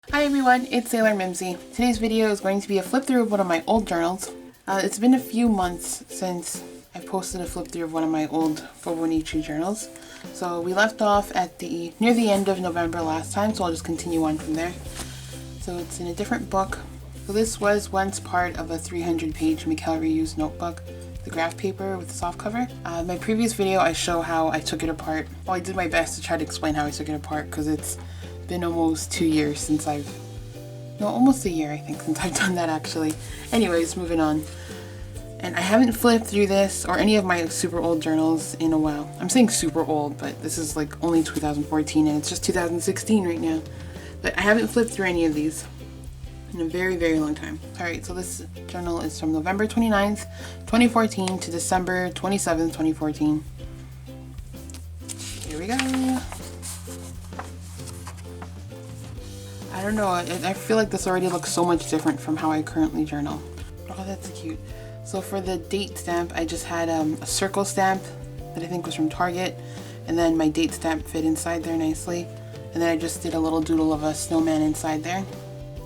Hi everyone, it's Sailor Mimzy. Today's video is going to be a flip through of one of my old journals. It's been a few months since I posted a flip through of one of my old Fauxbonichi journals. So we left off at near the end of November last time, so I'll just continue on from there. So it's in a different book. So this was once part of a 300-page Mikkel reused notebook, the graph paper with the soft cover. My previous video I show how I took it apart. Well, I did my best to try to explain how I took it apart because it's been almost 2 years since almost a year I think since I've done that actually. Anyways, moving on. And I haven't flipped through this or any of my super old journals in a while. I'm saying super old, but this is like only 2014 and it's just 2016 right now. But I haven't flipped through any of these in a very, very long time. Alright, so this journal is from November 29th, 2014 to December 27th, 2014. Here we go. I don't know, I feel like this already looks so much different from how I currently journal. Oh, that's cute. So for the date stamp, I just had a circle stamp that I think was from Target, and then my date stamp fit inside there nicely. And then I just did a little doodle of a snowman inside there.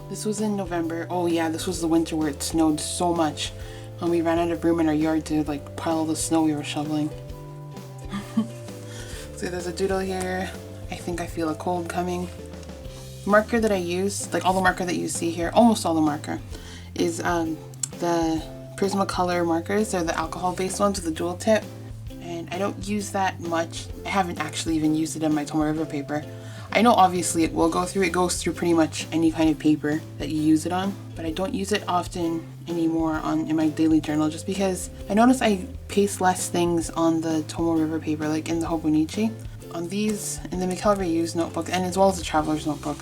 This was in November. Oh yeah, this was the winter where it snowed so much. And we ran out of room in our yard to like pile all the snow we were shoveling. So there's a doodle here. I think I feel a cold coming. Marker that I use, like all the marker that you see here, almost all the marker, is the Prismacolor markers. They're the alcohol-based ones with the dual tip. And I don't use that much. I haven't actually even used it in my Tomoe River paper. I know obviously it will go through. It goes through pretty much any kind of paper that you use it on. But I don't use it often anymore in my daily journal just because I notice I paste less things on the Tomoe River paper, like in the Fauxbonichi. On these, in the Mikkel reused notebook, and as well as the Traveler's notebook,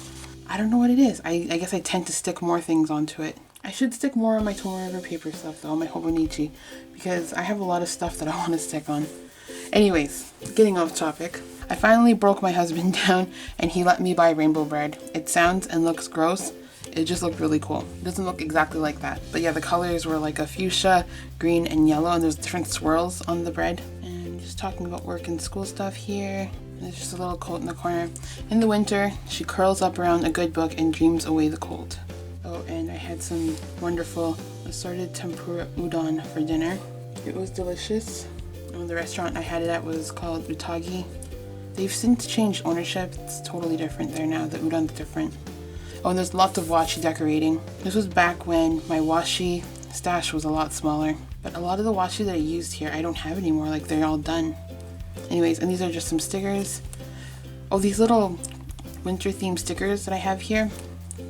I don't know what it is. I guess I tend to stick more things onto it. I should stick more on my Tomoe River paper stuff though, my Fauxbonichi, because I have a lot of stuff that I want to stick on. Anyways, getting off topic, I finally broke my husband down and he let me buy rainbow bread. It sounds and looks gross. It just looked really cool. It doesn't look exactly like that. But yeah, the colors were like a fuchsia, green, and yellow, and there's different swirls on the bread. And just talking about work and school stuff here. There's just a little quote in the corner. In the winter, she curls up around a good book and dreams away the cold. Oh, and I had some wonderful assorted tempura udon for dinner. It was delicious. Oh, the restaurant I had it at was called Utagi. They've since changed ownership. It's totally different there now. The udon's different. Oh, and there's lots of washi decorating. This was back when my washi stash was a lot smaller. But a lot of the washi that I used here, I don't have anymore. Like, they're all done. Anyways, and these are just some stickers. Oh, these little winter themed stickers that I have here,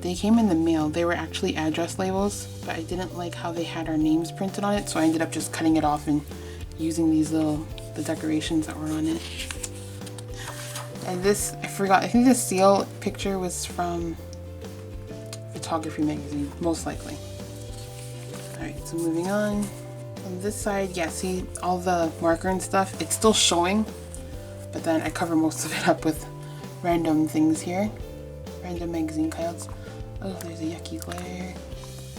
they came in the mail. They were actually address labels, but I didn't like how they had our names printed on it, so I ended up just cutting it off and using the decorations that were on it. And this, I forgot, I think the seal picture was from Photography magazine, most likely. Alright, so moving on. On this side, yeah, see all the marker and stuff, it's still showing, but then I cover most of it up with random things here. Random magazine cutouts. Oh, there's a yucky glare.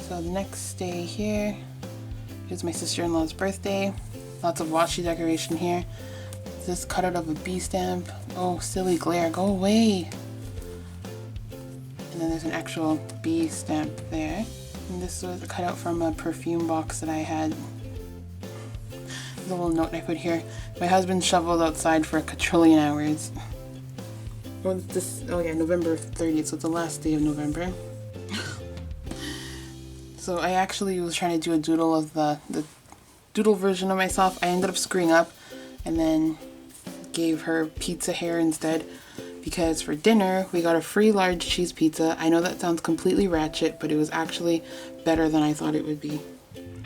So the next day here is my sister-in-law's birthday. Lots of washi decoration here. This cutout of a bee stamp. Oh, silly glare, go away. And then there's an actual bee stamp there. And this was a cutout from a perfume box that I had. The little note I put here. My husband shoveled outside for a quadrillion hours. Oh yeah, November 30th, so it's the last day of November. So I actually was trying to do a doodle of the doodle version of myself. I ended up screwing up and then gave her pizza hair instead because for dinner we got a free large cheese pizza. I know that sounds completely ratchet, but it was actually better than I thought it would be.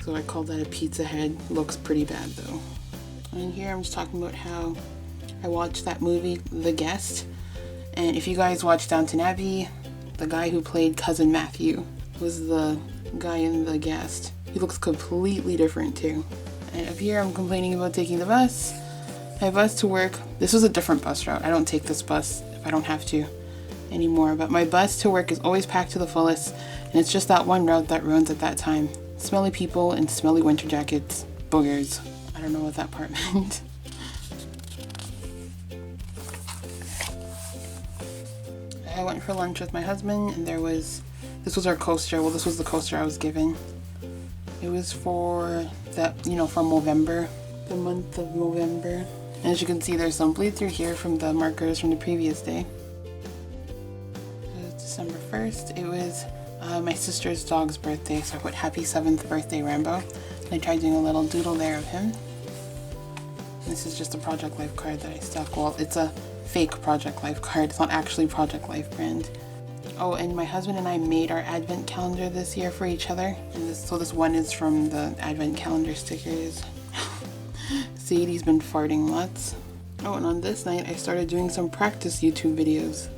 So I called that a pizza head. Looks pretty bad though. And here I'm just talking about how I watched that movie, The Guest. And if you guys watch Downton Abbey, the guy who played Cousin Matthew was the guy in The Guest. He looks completely different too. And up here I'm complaining about taking the bus. My bus to work, this was a different bus route. I don't take this bus if I don't have to anymore. But my bus to work is always packed to the fullest. And it's just that one route that runs at that time. Smelly people and smelly winter jackets. Boogers. I don't know what that part meant. I went for lunch with my husband, and this was our coaster. Well, this was the coaster I was given. It was for that, you know, from November, the month of November. And as you can see, there's some bleed through here from the markers from the previous day. It was December 1st. It was my sister's dog's birthday, so I put happy 7th birthday Rambo. And I tried doing a little doodle there of him. This is just a Project Life card that I stuck. Well, it's a fake Project Life card. It's not actually Project Life brand. Oh, and my husband and I made our advent calendar this year for each other. And so this one is from the advent calendar stickers. Sadie's been farting lots. Oh, and on this night I started doing some practice YouTube videos.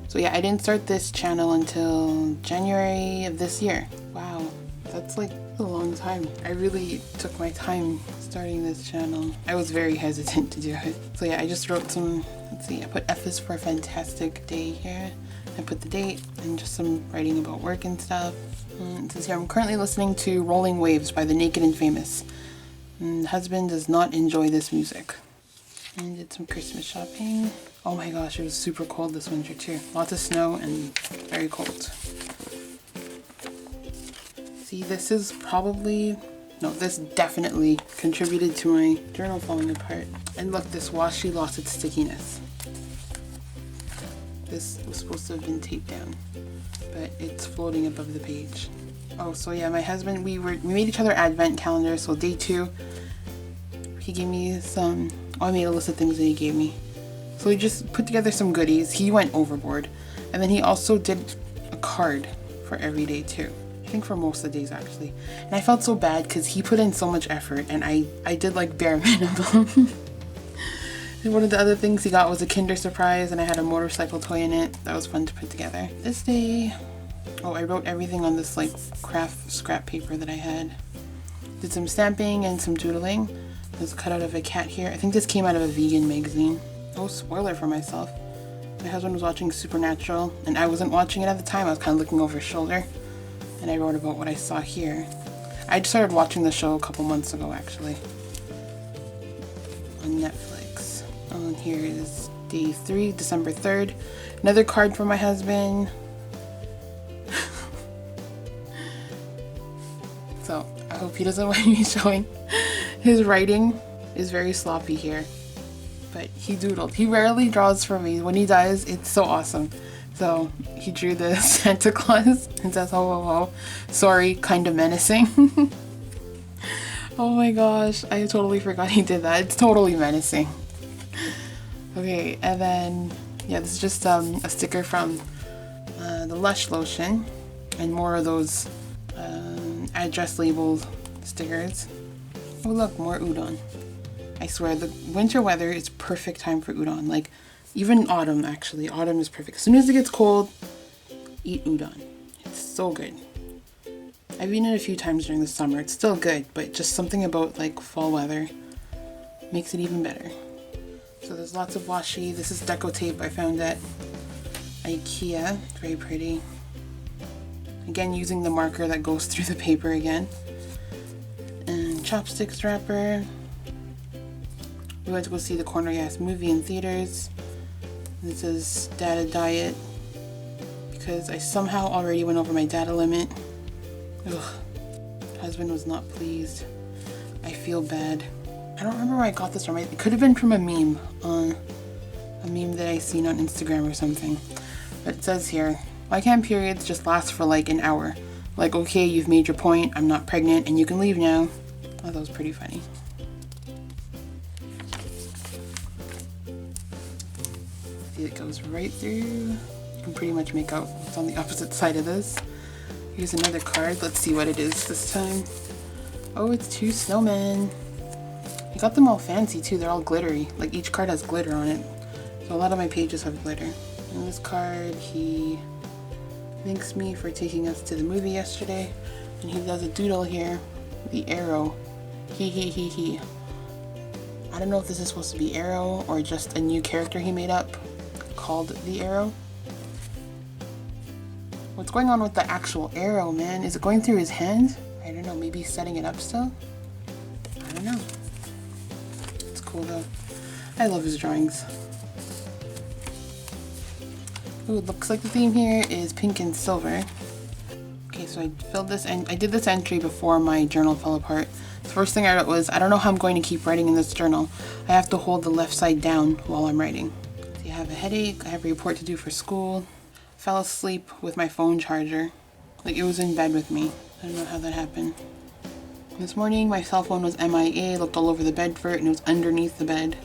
So yeah, I didn't start this channel until January of this year. Wow, that's like a long time. I really took my time starting this channel. I was very hesitant to do it. So yeah, I just wrote some, let's see, I put F is for fantastic day here. I put the date and just some writing about work and stuff. It says here, I'm currently listening to Rolling Waves by the Naked and Famous. And husband does not enjoy this music. And did some Christmas shopping. Oh my gosh, it was super cold this winter too. Lots of snow and very cold. See, this is probably, no, this definitely contributed to my journal falling apart. And look, this washi lost its stickiness. This was supposed to have been taped down, but it's floating above the page. Oh, so yeah, my husband, we made each other advent calendars. So day 2, he gave me some, I made a list of things that he gave me. So we just put together some goodies. He went overboard. And then he also did a card for every day too. I think for most of the days actually. And I felt so bad because he put in so much effort and I did like bare minimum. And one of the other things he got was a Kinder Surprise, and I had a motorcycle toy in it. That was fun to put together. This day, oh, I wrote everything on this like craft scrap paper that I had. Did some stamping and some doodling. There's a cutout of a cat here. I think this came out of a vegan magazine. Oh, spoiler for myself. My husband was watching Supernatural, and I wasn't watching it at the time. I was kind of looking over his shoulder, and I wrote about what I saw here. I just started watching the show a couple months ago, actually, on Netflix. Oh, and here is day 3, December 3rd. Another card from my husband. So, I hope he doesn't mind me showing. His writing is very sloppy here, but he doodled. He rarely draws for me. When he does, it's so awesome. So he drew the Santa Claus and says ho ho ho. Sorry, kind of menacing. Oh my gosh, I totally forgot he did that. It's totally menacing. Okay, and then yeah, this is just a sticker from the Lush lotion, and more of those address labeled stickers. Oh look, more udon. I swear, the winter weather is perfect time for udon. Like, even autumn actually. Autumn is perfect. As soon as it gets cold, eat udon. It's so good. I've eaten it a few times during the summer. It's still good, but just something about like fall weather makes it even better. So there's lots of washi. This is deco tape I found at IKEA. Very pretty. Again, using the marker that goes through the paper again. And chopsticks wrapper. We went to go see the Corner Gas movie in theaters. This is data diet because I somehow already went over my data limit. Ugh. Husband was not pleased. I feel bad. I don't remember where I got this from. It could have been from a meme that I seen on Instagram or something. But it says here, why can't periods just last for like an hour? Like, okay, you've made your point, I'm not pregnant, and you can leave now. Oh, that was pretty funny. See, it goes right through. You can pretty much make out what's on the opposite side of this. Here's another card. Let's see what it is this time. Oh, it's 2 snowmen. I got them all fancy too. They're all glittery. Like, each card has glitter on it. So a lot of my pages have glitter. And this card, he thanks me for taking us to the movie yesterday. And he does a doodle here. The arrow. He. I don't know if this is supposed to be Arrow or just a new character he made up called the Arrow. What's going on with the actual arrow, man? Is it going through his hand? I don't know, maybe he's setting it up still? I don't know. It's cool though. I love his drawings. Ooh, it looks like the theme here is pink and silver. Okay, so I filled this and I did this entry before my journal fell apart. The first thing I wrote was, I don't know how I'm going to keep writing in this journal. I have to hold the left side down while I'm writing. So I have a headache, I have a report to do for school. Fell asleep with my phone charger. Like, it was in bed with me. I don't know how that happened. This morning my cell phone was MIA, looked all over the bed for it and it was underneath the bed.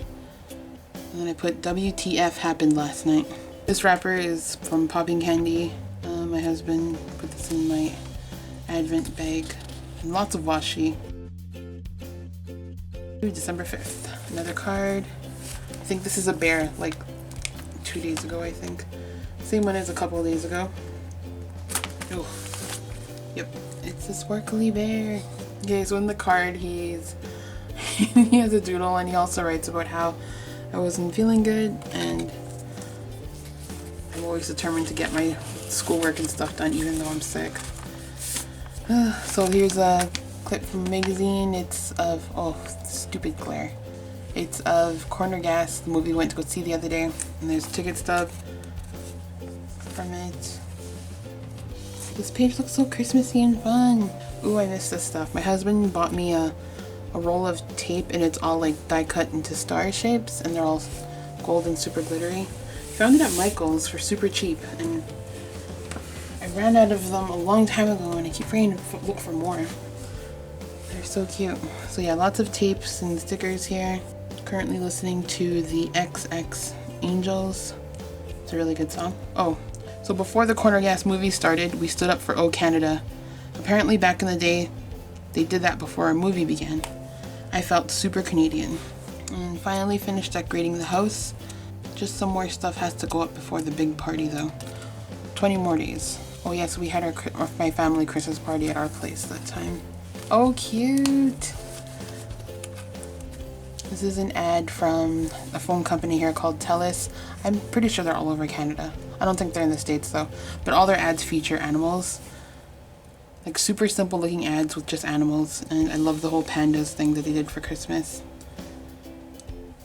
And then I put WTF happened last night. This wrapper is from Popping Candy. My husband put this in my advent bag. And lots of washi. December 5th. Another card. I think this is a bear, like 2 days ago, I think. Same one as a couple of days ago. Oh, yep, it's a sparkly bear. Okay, so in the card he has a doodle and he also writes about how I wasn't feeling good and I'm always determined to get my schoolwork and stuff done even though I'm sick. So here's a clip from a magazine. It's of, oh, stupid glare. It's of Corner Gas, the movie we went to go see the other day. And there's a ticket stub from it. This page looks so Christmassy and fun. Ooh, I miss this stuff. My husband bought me a roll of tape and it's all like die cut into star shapes and they're all gold and super glittery. Found it at Michael's for super cheap and I ran out of them a long time ago and I keep trying to look for more. They're so cute. So yeah, lots of tapes and stickers here. Currently listening to the XX Angels. It's a really good song. Oh, so before the Corner Gas movie started, we stood up for O Canada. Apparently back in the day, they did that before a movie began. I felt super Canadian. And finally finished decorating the house. Just some more stuff has to go up before the big party though. 20 more days. Oh yes, we had my family Christmas party at our place that time. Oh, cute! This is an ad from a phone company here called TELUS. I'm pretty sure they're all over Canada. I don't think they're in the States though. But all their ads feature animals. Like super simple looking ads with just animals. And I love the whole pandas thing that they did for Christmas.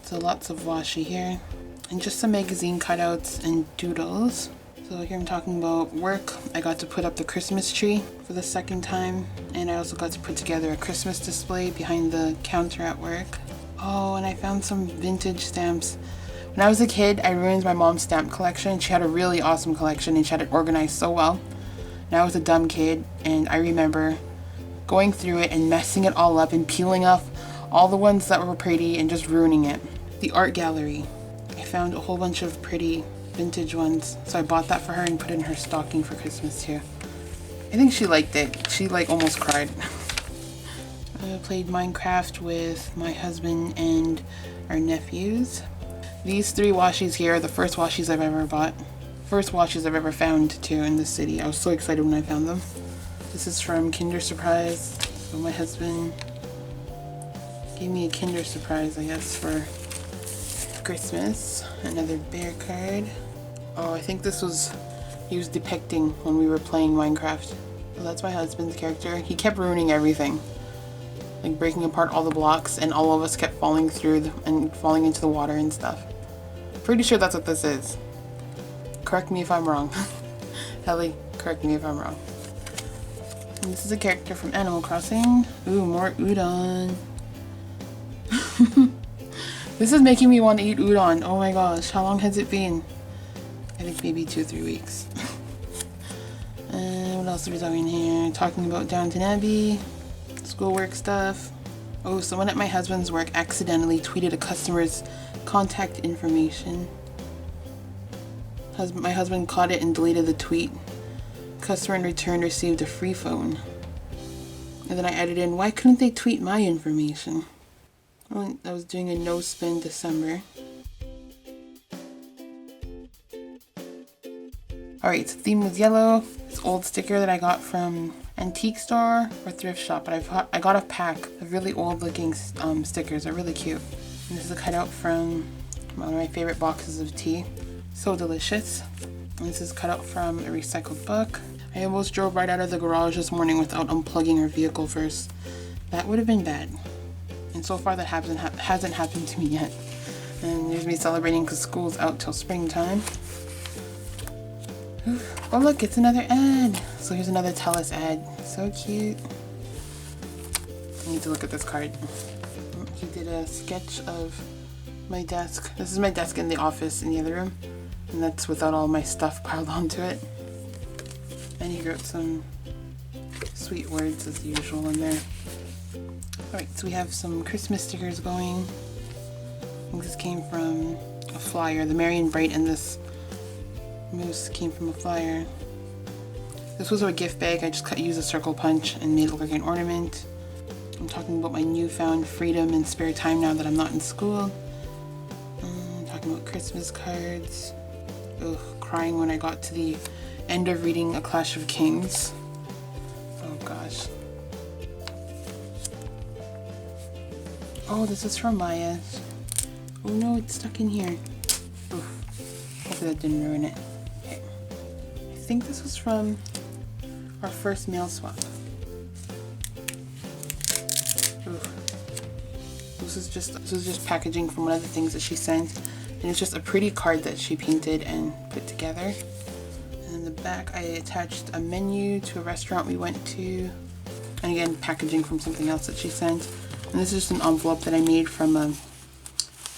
So lots of washi here. And just some magazine cutouts and doodles. So here I'm talking about work. I got to put up the Christmas tree for the second time. And I also got to put together a Christmas display behind the counter at work. Oh, and I found some vintage stamps. When I was a kid, I ruined my mom's stamp collection. She had a really awesome collection and she had it organized so well. And I was a dumb kid and I remember going through it and messing it all up and peeling off all the ones that were pretty and just ruining it. The art gallery. I found a whole bunch of pretty vintage ones. So I bought that for her and put it in her stocking for Christmas too. I think she liked it. She like almost cried. I played Minecraft with my husband and our nephews. These 3 washis here are the first washis I've ever bought. First washis I've ever found too in the city. I was so excited when I found them. This is from Kinder Surprise. So my husband gave me a Kinder Surprise, I guess, for Christmas. Another bear card. Oh, I think this was, he was depicting when we were playing Minecraft. So that's my husband's character. He kept ruining everything. Like breaking apart all the blocks and all of us kept falling through and falling into the water and stuff. Pretty sure that's what this is. Correct me if I'm wrong. Helly, correct me if I'm wrong. And this is a character from Animal Crossing. Ooh, more udon. This is making me want to eat udon. Oh my gosh, how long has it been? I think maybe 2 or 3 weeks. And what else are we talking here? Talking about Downton Abbey. Schoolwork stuff. Oh, someone at my husband's work accidentally tweeted a customer's contact information. My husband caught it and deleted the tweet. Customer in return received a free phone. And then I added in, why couldn't they tweet my information? I was doing a no spin December. Alright, so the theme was yellow. This old sticker that I got from antique store or thrift shop, but I got a pack of really old looking stickers. They're really cute. And this is a cutout from one of my favorite boxes of tea. So delicious. And this is cut out from a recycled book. I almost drove right out of the garage this morning without unplugging our vehicle first. That would have been bad. And so far that hasn't happened to me yet. And there's me celebrating because school's out till springtime. Oh look, it's another ad. So here's another Tell Us ad. So cute. I need to look at this card. He did a sketch of my desk. This is my desk in the office in the other room. And that's without all my stuff piled onto it. And he wrote some sweet words as usual in there. Alright, so we have some Christmas stickers going. I think this came from a flyer. The Marion Bright and this moose came from a flyer. This was a gift bag. I just used a circle punch and made it look like an ornament. I'm talking about my newfound freedom and spare time now that I'm not in school. I'm talking about Christmas cards. Ugh, crying when I got to the end of reading A Clash of Kings. Oh gosh. Oh, this is from Maya. Oh no, it's stuck in here. Oof. Hopefully that didn't ruin it. Okay. I think this was from our first mail swap. Oof. This is just packaging from one of the things that she sent. And it's just a pretty card that she painted and put together. And in the back I attached a menu to a restaurant we went to. And again, packaging from something else that she sent. And this is just an envelope that I made from a,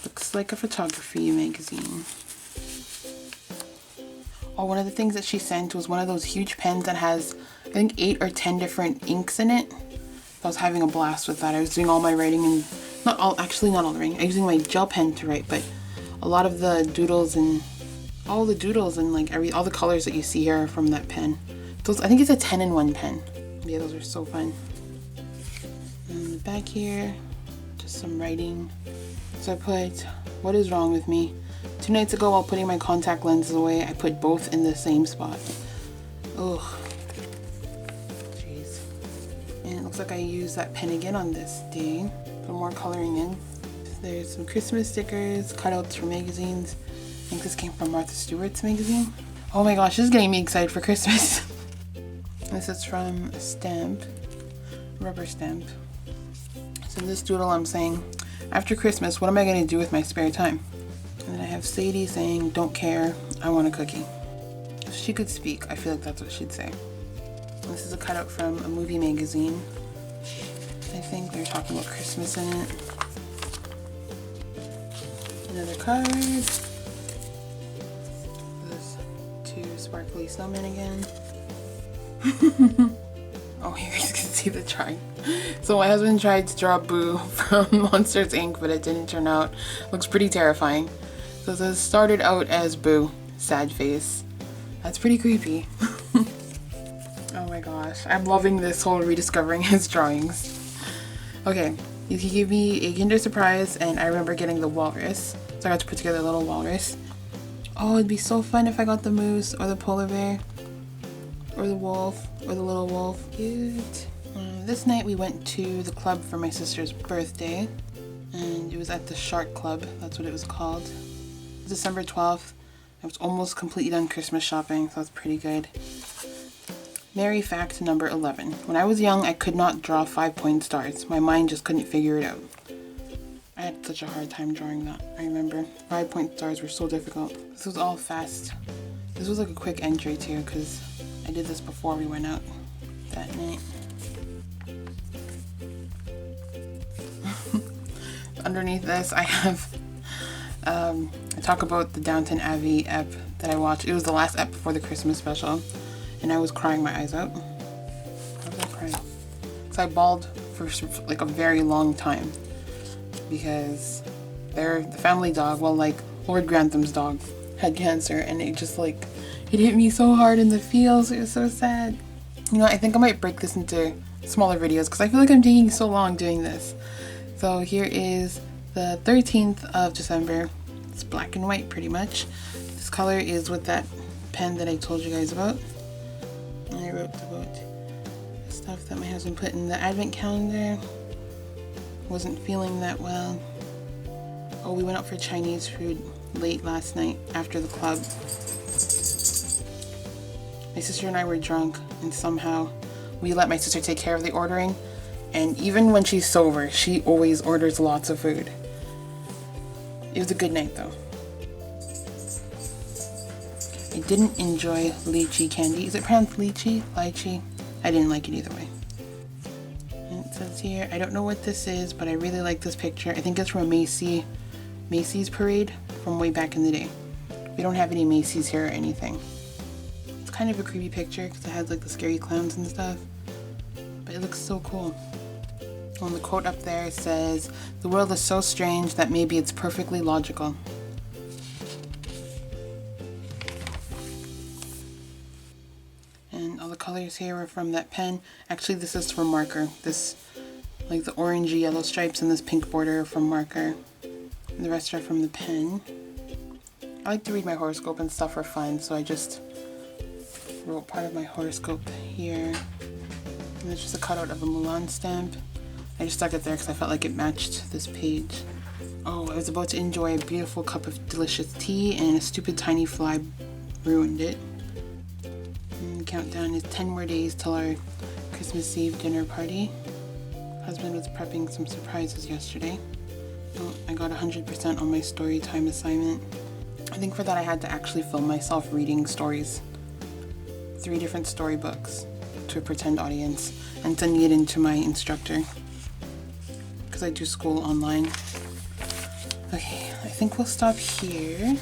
looks like a photography magazine. Oh, one of the things that she sent was one of those huge pens that has, I think, 8 or 10 different inks in it. I was having a blast with that. I was doing all my writing and, not all the writing. I was using my gel pen to write, but a lot of the doodles and all the doodles and like all the colors that you see here are from that pen. Those, I think it's a 10-in-1 pen. Yeah, those are so fun. And the back here, just some writing. So I put, what is wrong with me? 2 nights ago while putting my contact lenses away, I put both in the same spot. Ugh. Jeez. And it looks like I used that pen again on this day. Put more coloring in. There's some Christmas stickers, cutouts for magazines. I think this came from Martha Stewart's magazine. Oh my gosh, this is getting me excited for Christmas. This is from a stamp, rubber stamp. So in this doodle I'm saying, after Christmas, what am I going to do with my spare time? And then I have Sadie saying, don't care, I want a cookie. If she could speak, I feel like that's what she'd say. This is a cutout from a movie magazine. I think they're talking about Christmas in it. Another card. There's 2 sparkly snowmen again. Oh, here you can see the try. So my husband tried to draw Boo from Monsters Inc., but it didn't turn out. Looks pretty terrifying. So this started out as Boo, sad face. That's pretty creepy. Oh my gosh, I'm loving this whole rediscovering his drawings. Okay, he gave me a Kinder Surprise, and I remember getting the walrus. So I got to put together a little walrus. Oh, it'd be so fun if I got the moose or the polar bear. Or the wolf, or the little wolf. Cute. This night we went to the club for my sister's birthday. And it was at the Shark Club, that's what it was called. December 12th. I was almost completely done Christmas shopping, so that's pretty good. Merry fact number 11. When I was young, I could not draw 5-point stars. My mind just couldn't figure it out. I had such a hard time drawing that, I remember. 5-point stars were so difficult. This was all fast. This was like a quick entry too, because I did this before we went out that night. Underneath this, I have, I talk about the Downton Abbey ep that I watched. It was the last ep before the Christmas special, and I was crying my eyes out. Why was I crying? So I bawled for like a very long time, because the family dog, well, like Lord Grantham's dog, had cancer, and it just like, it hit me so hard in the feels. It was so sad. You know, I think I might break this into smaller videos because I feel like I'm taking so long doing this. So here is the 13th of December. It's black and white pretty much. This color is with that pen that I told you guys about. And I wrote about the stuff that my husband put in the advent calendar. Wasn't feeling that well. Oh, we went out for Chinese food late last night after the club. My sister and I were drunk, and somehow we let my sister take care of the ordering. And even when she's sober, she always orders lots of food. It was a good night though. I didn't enjoy lychee candy. Is it pronounced lychee? Lychee? I didn't like it either way. And it says here, I don't know what this is, but I really like this picture. I think it's from a Macy's parade from way back in the day. We don't have any Macy's here or anything. It's kind of a creepy picture because it has like the scary clowns and stuff. But it looks so cool. And the quote up there says, "The world is so strange that maybe it's perfectly logical." And all the colors here are from that pen. Actually, this is from marker. This, like the orangey yellow stripes and this pink border are from marker. And the rest are from the pen. I like to read my horoscope and stuff for fun, so I just wrote part of my horoscope here. And it's just a cutout of a Mulan stamp. I just stuck it there because I felt like it matched this page. Oh, I was about to enjoy a beautiful cup of delicious tea and a stupid tiny fly ruined it. And the countdown is 10 more days till our Christmas Eve dinner party. Husband was prepping some surprises yesterday. Oh, I got 100% on my story time assignment. I think for that I had to actually film myself reading stories. 3 different storybooks to a pretend audience and sending it in to my instructor. Because I do school online. Okay, I think we'll stop here.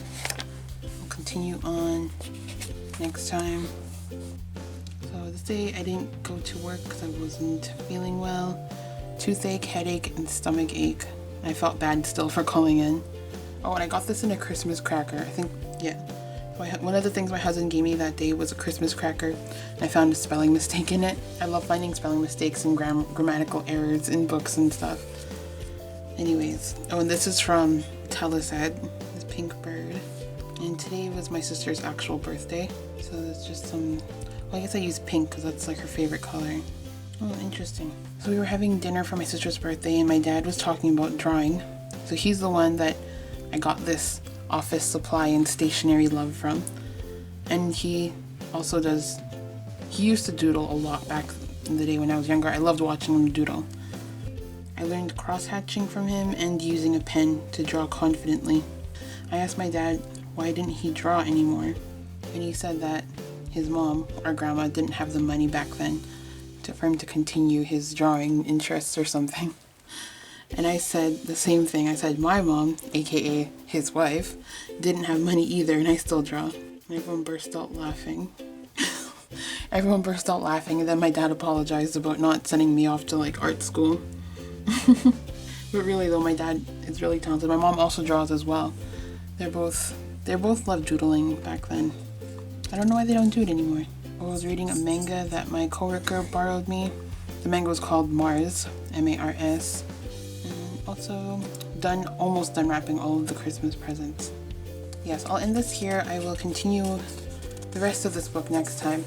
We'll continue on next time. So this day I didn't go to work because I wasn't feeling well. Toothache, headache, and stomach ache. I felt bad still for calling in. Oh, and I got this in a Christmas cracker. I think, yeah. One of the things my husband gave me that day was a Christmas cracker. I found a spelling mistake in it. I love finding spelling mistakes and grammatical errors in books and stuff. Anyways, oh, and this is from Telesat, this pink bird. And today was my sister's actual birthday. So it's just some, well, I guess I used pink because that's like her favorite color. Oh, interesting. So we were having dinner for my sister's birthday and my dad was talking about drawing. So he's the one that I got this office supply and stationery love from. And he also does, he used to doodle a lot back in the day when I was younger. I loved watching him doodle. I learned cross-hatching from him and using a pen to draw confidently. I asked my dad why didn't he draw anymore, and he said that his mom or grandma didn't have the money back then for him to continue his drawing interests or something. And I said the same thing. I said my mom, aka his wife, didn't have money either and I still draw. And everyone burst out laughing. Everyone burst out laughing and then my dad apologized about not sending me off to like art school. But really though, my dad is really talented. My mom also draws as well. They both loved doodling back then. I don't know why they don't do it anymore. I was reading a manga that my coworker borrowed me. The manga was called Mars, M-A-R-S. And also almost done wrapping all of the Christmas presents. Yes, I'll end this here. I will continue the rest of this book next time.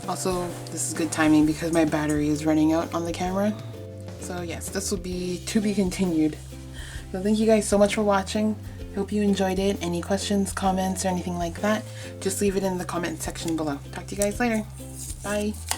Also, this is good timing because my battery is running out on the camera. So yes, this will be to be continued. So thank you guys so much for watching. Hope you enjoyed it. Any questions, comments, or anything like that, just leave it in the comment section below. Talk to you guys later. Bye.